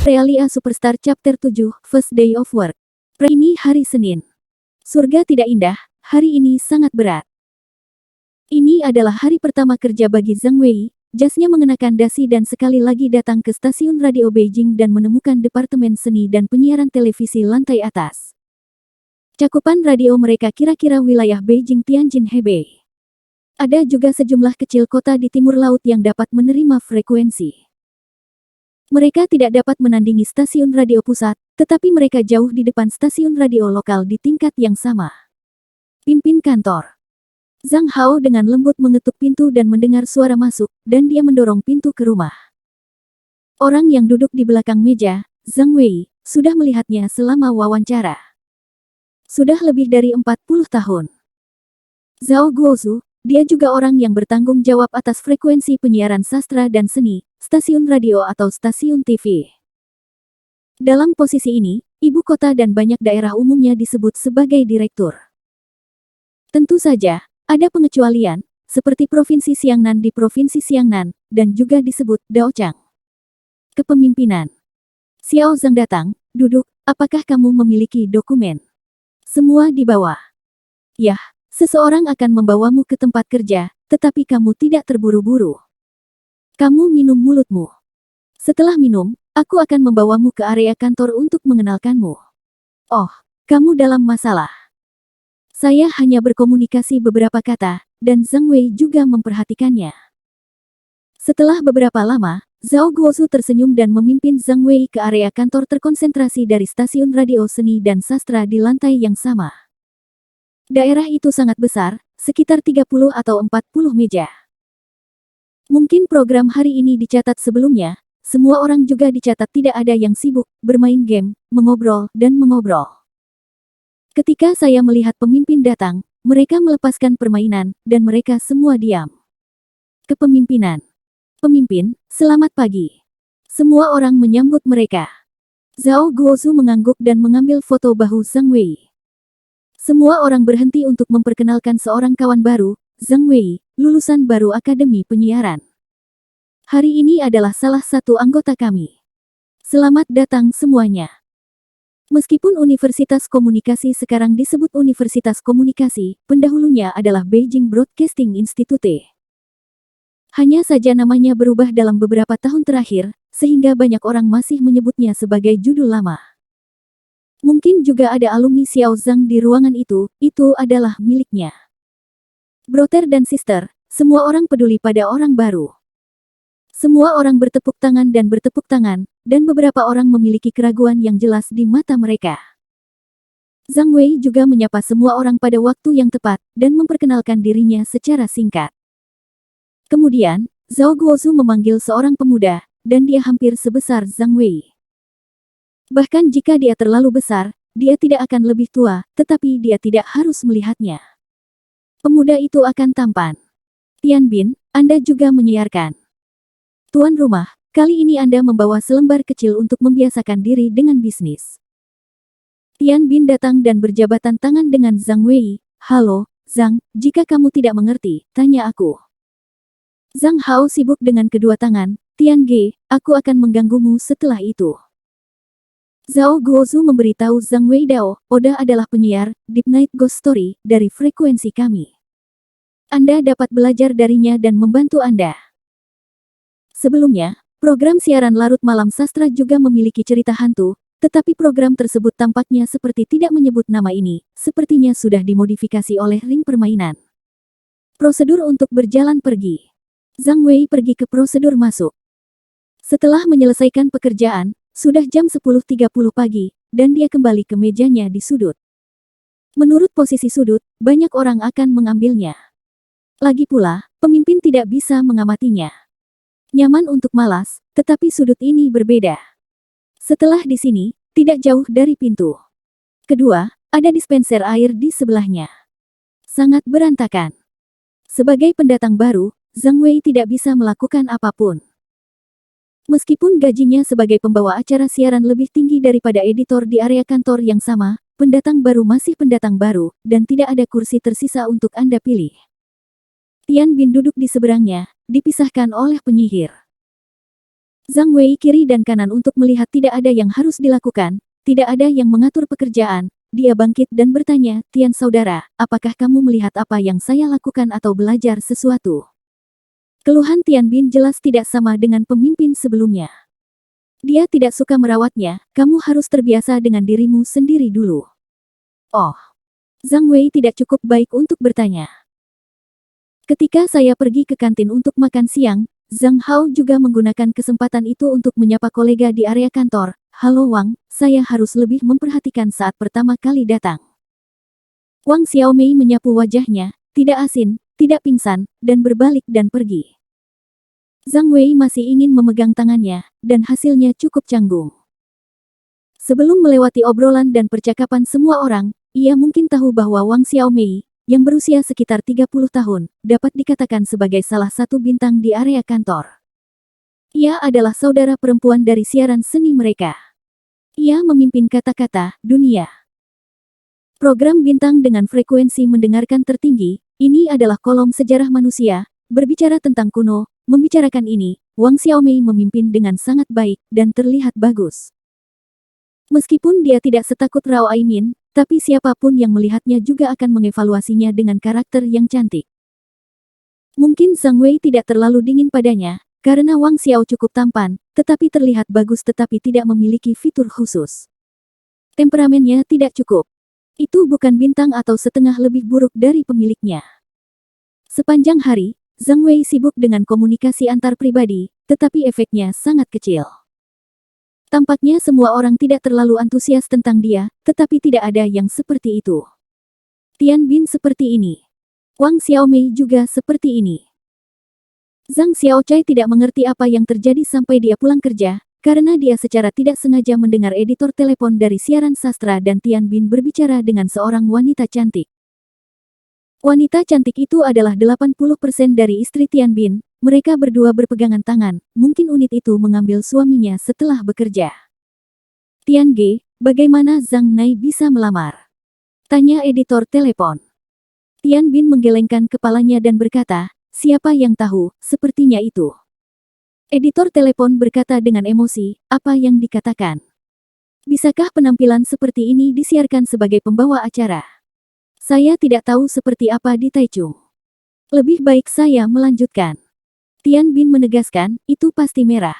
Realia Superstar Chapter 7, First Day of Work. Ini hari Senin. Surga tidak indah, hari ini sangat berat. Ini adalah hari pertama kerja bagi Zhang Wei. Jasnya mengenakan dasi dan sekali lagi datang ke stasiun radio Beijing dan menemukan Departemen Seni dan Penyiaran Televisi lantai atas. Cakupan radio mereka kira-kira wilayah Beijing, Tianjin, Hebei. Ada juga sejumlah kecil kota di timur laut yang dapat menerima frekuensi. Mereka tidak dapat menandingi stasiun radio pusat, tetapi mereka jauh di depan stasiun radio lokal di tingkat yang sama. Pimpin kantor. Zhang Hao dengan lembut mengetuk pintu dan mendengar suara masuk, dan dia mendorong pintu ke rumah. Orang yang duduk di belakang meja, Zhang Wei, sudah melihatnya selama wawancara. Sudah lebih dari 40 tahun. Zhao Guozhu, dia juga orang yang bertanggung jawab atas frekuensi penyiaran sastra dan seni, stasiun radio atau stasiun TV. Dalam posisi ini, ibu kota dan banyak daerah umumnya disebut sebagai direktur. Tentu saja, ada pengecualian, seperti Provinsi Xiangnan di Provinsi Xiangnan, dan juga disebut Daochang. Kepemimpinan. Xiao Zhang datang, duduk, apakah kamu memiliki dokumen? Semua di bawah. Yah, seseorang akan membawamu ke tempat kerja, tetapi kamu tidak terburu-buru. Kamu minum mulutmu. Setelah minum, aku akan membawamu ke area kantor untuk mengenalkanmu. Oh, kamu dalam masalah. Saya hanya berkomunikasi beberapa kata, dan Zhang Wei juga memperhatikannya. Setelah beberapa lama, Zhao Guozhu tersenyum dan memimpin Zhang Wei ke area kantor terkonsentrasi dari stasiun radio seni dan sastra di lantai yang sama. Daerah itu sangat besar, sekitar 30 atau 40 meja. Mungkin program hari ini dicatat sebelumnya, semua orang juga dicatat tidak ada yang sibuk, bermain game, mengobrol, dan mengobrol. Ketika saya melihat pemimpin datang, mereka melepaskan permainan, dan mereka semua diam. Kepemimpinan. Pemimpin, selamat pagi. Semua orang menyambut mereka. Zhao Guozhu mengangguk dan mengambil foto bahu Zhang Wei. Semua orang berhenti untuk memperkenalkan seorang kawan baru, Zhang Wei, lulusan baru Akademi Penyiaran. Hari ini adalah salah satu anggota kami. Selamat datang semuanya. Meskipun Universitas Komunikasi sekarang disebut Universitas Komunikasi, pendahulunya adalah Beijing Broadcasting Institute. Hanya saja namanya berubah dalam beberapa tahun terakhir, sehingga banyak orang masih menyebutnya sebagai judul lama. Mungkin juga ada alumni Xiao Zhang di ruangan itu adalah miliknya. Brother dan sister, semua orang peduli pada orang baru. Semua orang bertepuk tangan, dan beberapa orang memiliki keraguan yang jelas di mata mereka. Zhang Wei juga menyapa semua orang pada waktu yang tepat, dan memperkenalkan dirinya secara singkat. Kemudian, Zhao Guozhu memanggil seorang pemuda, dan dia hampir sebesar Zhang Wei. Bahkan jika dia terlalu besar, dia tidak akan lebih tua, tetapi dia tidak harus melihatnya. Pemuda itu akan tampan. Tian Bin, Anda juga menyiarkan. Tuan rumah, kali ini Anda membawa selembar kecil untuk membiasakan diri dengan bisnis. Tian Bin datang dan berjabatan tangan dengan Zhang Wei. Halo, Zhang, jika kamu tidak mengerti, tanya aku. Zhang Hao sibuk dengan kedua tangan. Tian Ge, aku akan mengganggumu setelah itu. Zhao Guozhu memberitahu Zhang Wei Dao, Oda adalah penyiar, Deep Night Ghost Story, dari frekuensi kami. Anda dapat belajar darinya dan membantu Anda. Sebelumnya, program siaran larut malam sastra juga memiliki cerita hantu, tetapi program tersebut tampaknya seperti tidak menyebut nama ini, sepertinya sudah dimodifikasi oleh ring permainan. Prosedur untuk berjalan pergi. Zhang Wei pergi ke prosedur masuk. Setelah menyelesaikan pekerjaan, sudah jam 10.30 pagi, dan dia kembali ke mejanya di sudut. Menurut posisi sudut, banyak orang akan mengambilnya. Lagi pula, pemimpin tidak bisa mengamatinya. Nyaman untuk malas, tetapi sudut ini berbeda. Setelah di sini, tidak jauh dari pintu. Kedua, ada dispenser air di sebelahnya. Sangat berantakan. Sebagai pendatang baru, Zhang Wei tidak bisa melakukan apapun. Meskipun gajinya sebagai pembawa acara siaran lebih tinggi daripada editor di area kantor yang sama, pendatang baru masih pendatang baru, dan tidak ada kursi tersisa untuk Anda pilih. Tian Bin duduk di seberangnya, dipisahkan oleh penyihir. Zhang Wei kiri dan kanan untuk melihat tidak ada yang harus dilakukan, tidak ada yang mengatur pekerjaan. Dia bangkit dan bertanya, Tian saudara, apakah kamu melihat apa yang saya lakukan atau belajar sesuatu? Keluhan Tian Bin jelas tidak sama dengan pemimpin sebelumnya. Dia tidak suka merawatnya, kamu harus terbiasa dengan dirimu sendiri dulu. Oh, Zhang Wei tidak cukup baik untuk bertanya. Ketika saya pergi ke kantin untuk makan siang, Zhang Hao juga menggunakan kesempatan itu untuk menyapa kolega di area kantor. Halo Wang, saya harus lebih memperhatikan saat pertama kali datang. Wang Xiaomei menyapu wajahnya, tidak asin, tidak pingsan, dan berbalik dan pergi. Zhang Wei masih ingin memegang tangannya, dan hasilnya cukup canggung. Sebelum melewati obrolan dan percakapan semua orang, ia mungkin tahu bahwa Wang Xiaomei, yang berusia sekitar 30 tahun, dapat dikatakan sebagai salah satu bintang di area kantor. Ia adalah saudara perempuan dari siaran seni mereka. Ia memimpin kata-kata, dunia. Program bintang dengan frekuensi mendengarkan tertinggi, ini adalah kolom sejarah manusia, berbicara tentang kuno, membicarakan ini, Wang Xiaomei memimpin dengan sangat baik, dan terlihat bagus. Meskipun dia tidak setakut Rao Aimin, tapi siapapun yang melihatnya juga akan mengevaluasinya dengan karakter yang cantik. Mungkin Zhang Wei tidak terlalu dingin padanya, karena Wang Xiao cukup tampan, tetapi terlihat bagus tetapi tidak memiliki fitur khusus. Temperamennya tidak cukup. Itu bukan bintang atau setengah lebih buruk dari pemiliknya. Sepanjang hari, Zhang Wei sibuk dengan komunikasi antar pribadi, tetapi efeknya sangat kecil. Tampaknya semua orang tidak terlalu antusias tentang dia, tetapi tidak ada yang seperti itu. Tian Bin seperti ini. Wang Xiaomei juga seperti ini. Zhang Xiaochai tidak mengerti apa yang terjadi sampai dia pulang kerja, karena dia secara tidak sengaja mendengar editor telepon dari siaran sastra dan Tian Bin berbicara dengan seorang wanita cantik. Wanita cantik itu adalah 80% dari istri Tian Bin. Mereka berdua berpegangan tangan, mungkin unit itu mengambil suaminya setelah bekerja. Tian Ge, bagaimana Zhang Nai bisa melamar? Tanya editor telepon. Tian Bin menggelengkan kepalanya dan berkata, siapa yang tahu, sepertinya itu. Editor telepon berkata dengan emosi, apa yang dikatakan? Bisakah penampilan seperti ini disiarkan sebagai pembawa acara? Saya tidak tahu seperti apa di Taichung. Lebih baik saya melanjutkan. Tian Bin menegaskan, itu pasti merah.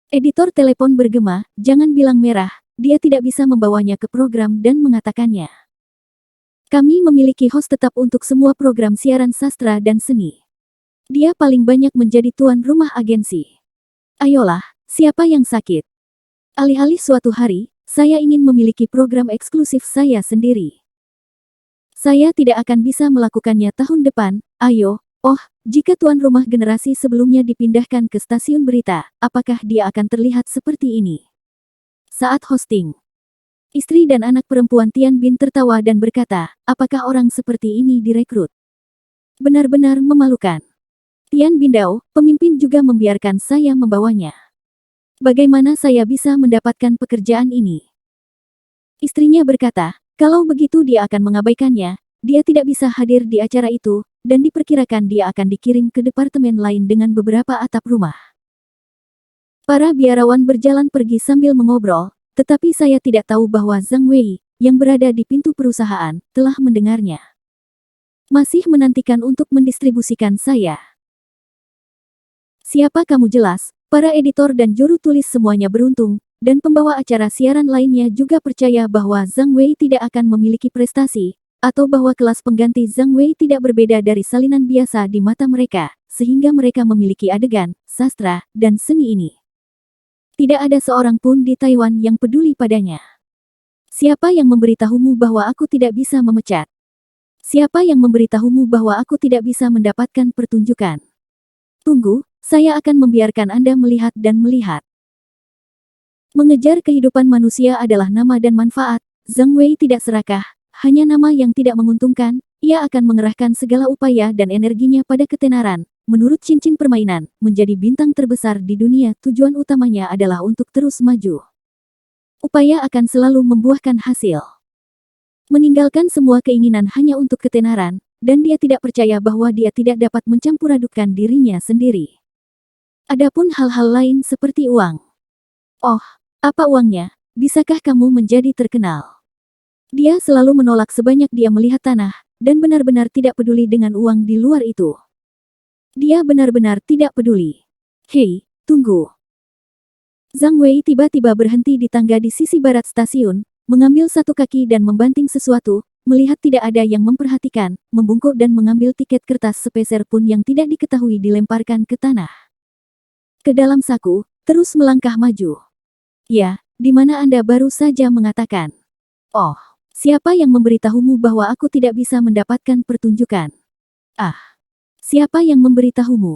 Editor telepon bergema, jangan bilang merah, dia tidak bisa membawanya ke program dan mengatakannya. Kami memiliki host tetap untuk semua program siaran sastra dan seni. Dia paling banyak menjadi tuan rumah agensi. Ayolah, siapa yang sakit? Alih-alih suatu hari, saya ingin memiliki program eksklusif saya sendiri. Saya tidak akan bisa melakukannya tahun depan, ayo. Oh, jika tuan rumah generasi sebelumnya dipindahkan ke stasiun berita, apakah dia akan terlihat seperti ini? Saat hosting, istri dan anak perempuan Tian Bin tertawa dan berkata, apakah orang seperti ini direkrut? Benar-benar memalukan. Tian Bin Dao, pemimpin juga membiarkan saya membawanya. Bagaimana saya bisa mendapatkan pekerjaan ini? Istrinya berkata, kalau begitu dia akan mengabaikannya, dia tidak bisa hadir di acara itu, dan diperkirakan dia akan dikirim ke departemen lain dengan beberapa atap rumah. Para biarawan berjalan pergi sambil mengobrol, tetapi saya tidak tahu bahwa Zhang Wei, yang berada di pintu perusahaan, telah mendengarnya. Masih menantikan untuk mendistribusikan saya. Siapa kamu jelas, para editor dan juru tulis semuanya beruntung, dan pembawa acara siaran lainnya juga percaya bahwa Zhang Wei tidak akan memiliki prestasi, atau bahwa kelas pengganti Zhang Wei tidak berbeda dari salinan biasa di mata mereka, sehingga mereka memiliki adegan, sastra, dan seni ini. Tidak ada seorang pun di Taiwan yang peduli padanya. Siapa yang memberitahumu bahwa aku tidak bisa memecat? Siapa yang memberitahumu bahwa aku tidak bisa mendapatkan pertunjukan? Tunggu, saya akan membiarkan Anda melihat dan melihat. Mengejar kehidupan manusia adalah nama dan manfaat. Zhang Wei tidak serakah. Hanya nama yang tidak menguntungkan, ia akan mengerahkan segala upaya dan energinya pada ketenaran. Menurut cincin permainan, menjadi bintang terbesar di dunia tujuan utamanya adalah untuk terus maju. Upaya akan selalu membuahkan hasil. Meninggalkan semua keinginan hanya untuk ketenaran, dan dia tidak percaya bahwa dia tidak dapat mencampur adukkan dirinya sendiri. Adapun hal-hal lain seperti uang. Oh, apa uangnya? Bisakah kamu menjadi terkenal? Dia selalu menolak sebanyak dia melihat tanah, dan benar-benar tidak peduli dengan uang di luar itu. Dia benar-benar tidak peduli. Hei, tunggu. Zhang Wei tiba-tiba berhenti di tangga di sisi barat stasiun, mengambil satu kaki dan membanting sesuatu, melihat tidak ada yang memperhatikan, membungkuk dan mengambil tiket kertas sepeser pun yang tidak diketahui dilemparkan ke tanah. Ke dalam saku, terus melangkah maju. Ya, di mana Anda baru saja mengatakan. Oh, siapa yang memberitahumu bahwa aku tidak bisa mendapatkan pertunjukan? Ah, siapa yang memberitahumu?